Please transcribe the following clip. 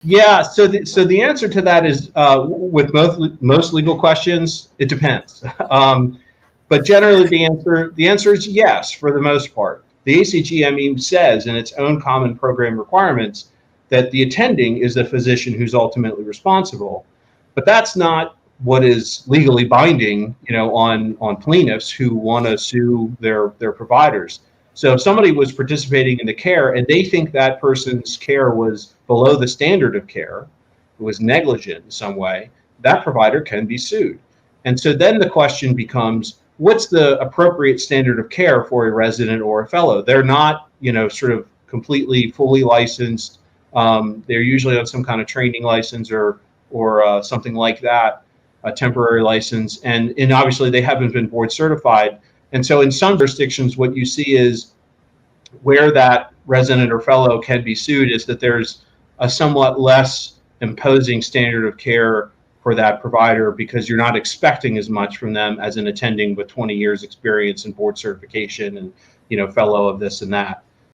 Yeah, so the answer to that is with most legal questions, it depends. But generally, the answer is yes for the most part. The ACGME says in its own common program requirements that the attending is the physician who's ultimately responsible, but that's not what is legally binding, on plaintiffs who want to sue their providers. So if somebody was participating in the care and they think that person's care was below the standard of care, it was negligent in some way, that provider can be sued. And so then the question becomes, what's the appropriate standard of care for a resident or a fellow? They're not, sort of completely fully licensed. They're usually on some kind of training license or something like that, a temporary license, and obviously they haven't been board certified. And so in some jurisdictions, what you see is where that resident or fellow can be sued is that there's a somewhat less imposing standard of care for that provider because you're not expecting as much from them as an attending with 20 years experience and board certification and fellow of this and that.